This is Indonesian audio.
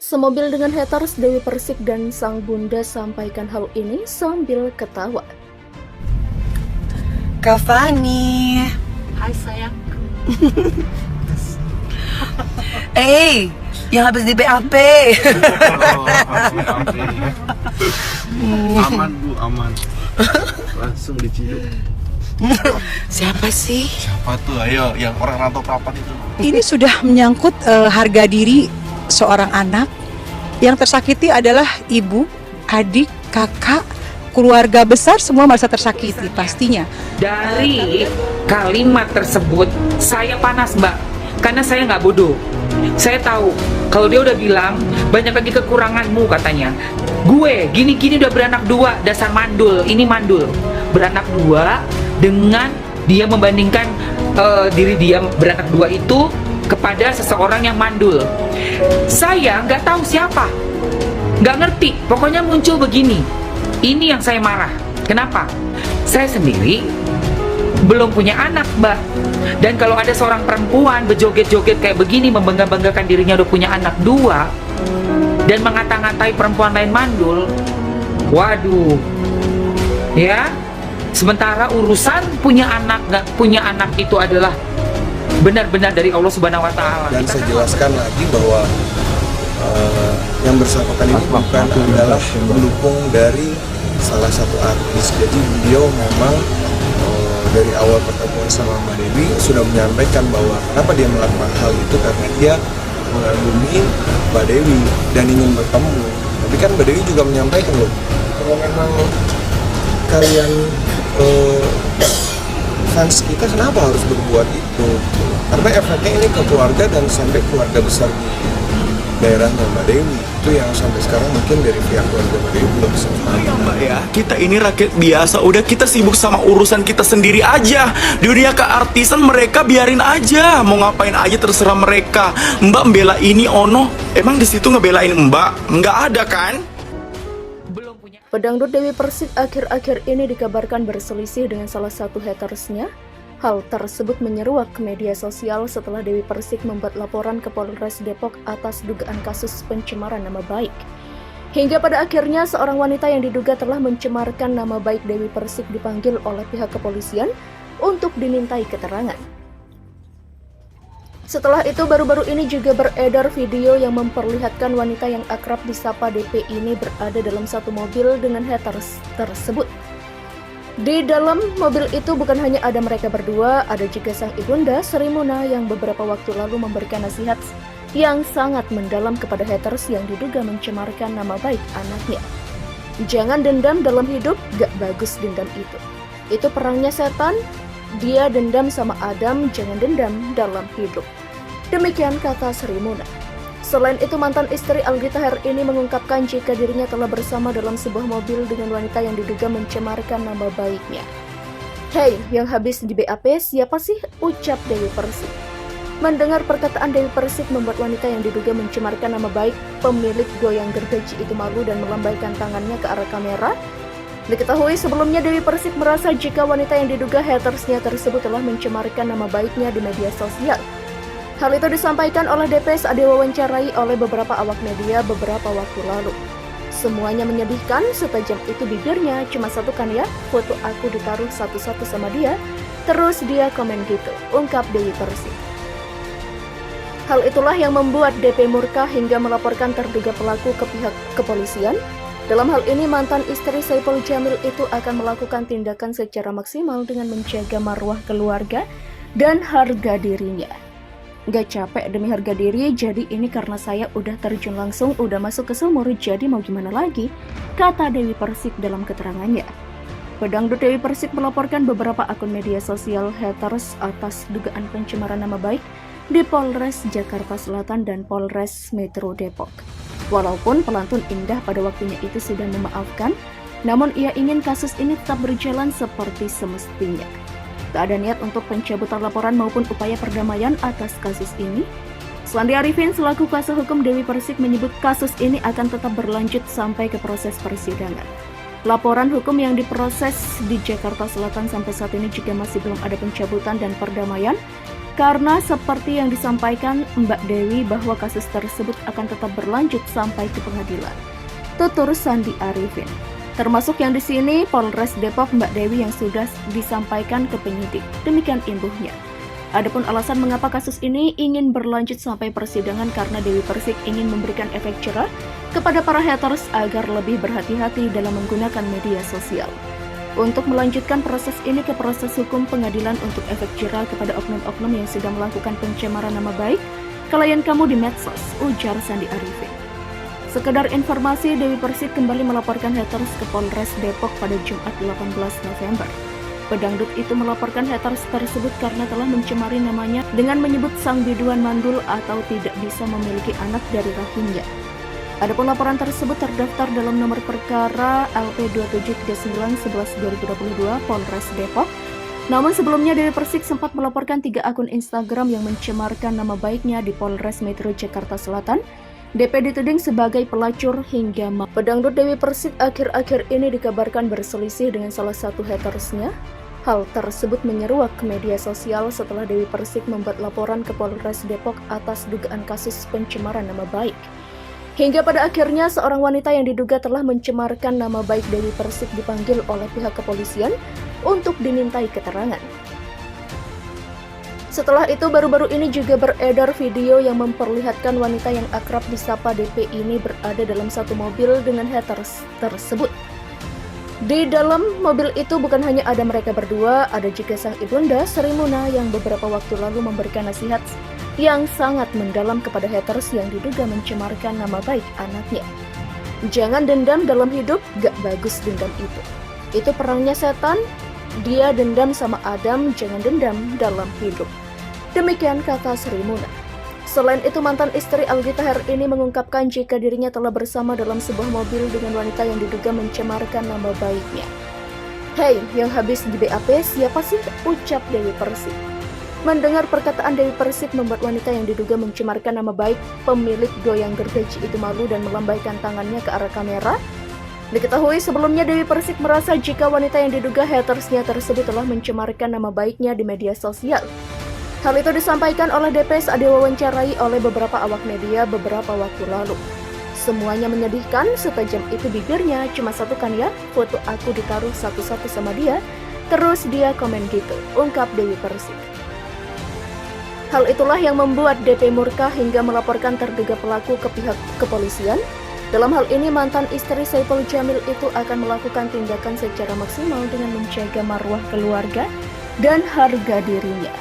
Semobil dengan haters Dewi Persik dan sang bunda sampaikan hal ini sambil ketawa. Kak Fani. Hai sayangku. Yang habis di BAP. Aman Bu, aman. Langsung diciduk. Siapa sih? Siapa tuh? Ayo, yang orang rantau perapat itu. Ini sudah menyangkut harga diri seorang anak. Yang tersakiti adalah ibu, adik, kakak, keluarga besar, semua merasa tersakiti pastinya. Dari kalimat tersebut saya panas Mbak, karena saya nggak bodoh. Saya tahu kalau dia udah bilang banyak lagi kekuranganmu katanya. Gue gini-gini udah beranak dua, dasar mandul. Ini mandul beranak dua dengan dia membandingkan diri dia beranak dua itu kepada seseorang yang mandul. Saya nggak tahu siapa, nggak ngerti. Pokoknya muncul begini. Ini yang saya marah. Kenapa? Saya sendiri belum punya anak, Mbak. Dan kalau ada seorang perempuan berjoget-joget kayak begini, membangga-banggakan dirinya udah punya anak dua, dan mengata-ngatai perempuan lain mandul, waduh, ya. Sementara urusan punya anak nggak punya anak itu adalah benar-benar dari Allah Subhanahu Wa Taala. Dan saya jelaskan lagi bahwa yang bersangkutan ini bukan adalah pendukung dari salah satu artis. Jadi beliau memang dari awal pertemuan sama Mbak Dewi sudah menyampaikan bahwa kenapa dia melakukan hal itu karena dia mengagumi Mbak Dewi dan ingin bertemu. Tapi kan Mbak Dewi juga menyampaikan loh, kalau memang kalian fans kita kenapa harus berbuat itu? Karena efeknya ini ke keluarga dan sampai keluarga besar di daerahnya Mbak Dewi. Itu yang sampai sekarang mungkin dari pihak keluarga Mbak Dewi belum bisa memahami. Ya Mbak ya, kita ini rakyat biasa, udah kita sibuk sama urusan kita sendiri aja. Dunia keartisan mereka biarin aja, mau ngapain aja terserah mereka. Mbak membela ini Ono, emang di situ ngebelain Mbak? Nggak ada kan? Pedangdut Dewi Persik akhir-akhir ini dikabarkan berselisih dengan salah satu hatersnya. Hal tersebut menyeruak ke media sosial setelah Dewi Persik membuat laporan ke Polres Depok atas dugaan kasus pencemaran nama baik. Hingga pada akhirnya seorang wanita yang diduga telah mencemarkan nama baik Dewi Persik dipanggil oleh pihak kepolisian untuk dimintai keterangan. Setelah itu baru-baru ini juga beredar video yang memperlihatkan wanita yang akrab disapa DP ini berada dalam satu mobil dengan haters tersebut. Di dalam mobil itu bukan hanya ada mereka berdua, ada juga sang ibunda Sri Muna yang beberapa waktu lalu memberikan nasihat yang sangat mendalam kepada haters yang diduga mencemarkan nama baik anaknya. Jangan dendam dalam hidup, gak bagus dendam itu. Itu perangnya setan, dia dendam sama Adam, jangan dendam dalam hidup. Demikian kata Sri Muna. Selain itu, mantan istri Aldi Taher ini mengungkapkan jika dirinya telah bersama dalam sebuah mobil dengan wanita yang diduga mencemarkan nama baiknya. Hei, yang habis di BAP siapa sih? Ucap Dewi Persik. Mendengar perkataan Dewi Persik membuat wanita yang diduga mencemarkan nama baik pemilik goyang gergaji itu malu dan melambaikan tangannya ke arah kamera. Diketahui sebelumnya Dewi Persik merasa jika wanita yang diduga hatersnya tersebut telah mencemarkan nama baiknya di media sosial. Hal itu disampaikan oleh DP saat diwawancarai oleh beberapa awak media beberapa waktu lalu. Semuanya menyedihkan, setajam itu bibirnya, cuma satu kan ya, foto aku ditaruh satu-satu sama dia, terus dia komen gitu, ungkap Dewi Persik. Hal itulah yang membuat DP murka hingga melaporkan terduga pelaku ke pihak kepolisian. Dalam hal ini mantan istri Saipul Jamil itu akan melakukan tindakan secara maksimal dengan menjaga marwah keluarga dan harga dirinya. Gak capek demi harga diri, jadi ini karena saya udah terjun langsung, udah masuk ke sumur, jadi mau gimana lagi, kata Dewi Persik dalam keterangannya. Pedangdut Dewi Persik melaporkan beberapa akun media sosial haters atas dugaan pencemaran nama baik di Polres Jakarta Selatan dan Polres Metro Depok. Walaupun pelantun Indah pada waktunya itu sudah memaafkan, namun ia ingin kasus ini tetap berjalan seperti semestinya. Tak ada niat untuk pencabutan laporan maupun upaya perdamaian atas kasus ini. Slandi Arifin selaku kuasa hukum Dewi Persik menyebut kasus ini akan tetap berlanjut sampai ke proses persidangan. Laporan hukum yang diproses di Jakarta Selatan sampai saat ini juga masih belum ada pencabutan dan perdamaian. Karena seperti yang disampaikan Mbak Dewi bahwa kasus tersebut akan tetap berlanjut sampai ke pengadilan. Tutur Sandi Arifin. Termasuk yang di sini Polres Depok Mbak Dewi yang sudah disampaikan ke penyidik. Demikian imbuhnya. Adapun alasan mengapa kasus ini ingin berlanjut sampai persidangan karena Dewi Persik ingin memberikan efek jerah kepada para haters agar lebih berhati-hati dalam menggunakan media sosial. Untuk melanjutkan proses ini ke proses hukum pengadilan untuk efek jerah kepada oknum-oknum yang sedang melakukan pencemaran nama baik klien kamu di medsos, ujar Sandi Arifin. Sekedar informasi, Dewi Persik kembali melaporkan haters ke Polres Depok pada Jumat 18 November. Pedangdut itu melaporkan haters tersebut karena telah mencemari namanya dengan menyebut sang biduan mandul atau tidak bisa memiliki anak dari rahimnya. Adapun laporan tersebut terdaftar dalam nomor perkara LP2739/11/2022 Polres Depok. Namun sebelumnya Dewi Persik sempat melaporkan 3 akun Instagram yang mencemarkan nama baiknya di Polres Metro Jakarta Selatan. DP dituding sebagai pelacur hingga pedangdut Dewi Persik akhir-akhir ini dikabarkan berselisih dengan salah satu hatersnya. Hal tersebut menyeruak ke media sosial setelah Dewi Persik membuat laporan ke Polres Depok atas dugaan kasus pencemaran nama baik. Hingga pada akhirnya seorang wanita yang diduga telah mencemarkan nama baik Dewi Persik dipanggil oleh pihak kepolisian untuk dimintai keterangan. Setelah itu baru-baru ini juga beredar video yang memperlihatkan wanita yang akrab disapa DP ini berada dalam satu mobil dengan haters tersebut. Di dalam mobil itu bukan hanya ada mereka berdua, ada juga sang ibunda Sri Muna yang beberapa waktu lalu memberikan nasihat yang sangat mendalam kepada haters yang diduga mencemarkan nama baik anaknya. Jangan dendam dalam hidup, gak bagus dendam itu. Itu perangnya setan, dia dendam sama Adam, jangan dendam dalam hidup. Demikian kata Sri Muna. Selain itu mantan istri Aldi Taher ini mengungkapkan jika dirinya telah bersama dalam sebuah mobil dengan wanita yang diduga mencemarkan nama baiknya. Hei, yang habis di BAP siapa sih? Ucap Dewi Persik. Mendengar perkataan Dewi Persik membuat wanita yang diduga mencemarkan nama baik pemilik goyang gergaji itu malu dan melambaikan tangannya ke arah kamera. Diketahui sebelumnya Dewi Persik merasa jika wanita yang diduga hatersnya tersebut telah mencemarkan nama baiknya di media sosial. Hal itu disampaikan oleh DP saat diwawancarai oleh beberapa awak media beberapa waktu lalu. Semuanya menyedihkan, setajam itu bibirnya, cuma satu kan ya, foto aku ditaruh satu-satu sama dia, terus dia komen gitu, ungkap Dewi Persik. Hal itulah yang membuat DP murka hingga melaporkan terduga pelaku ke pihak kepolisian. Dalam hal ini mantan istri Saiful Jamil itu akan melakukan tindakan secara maksimal dengan menjaga marwah keluarga dan harga dirinya.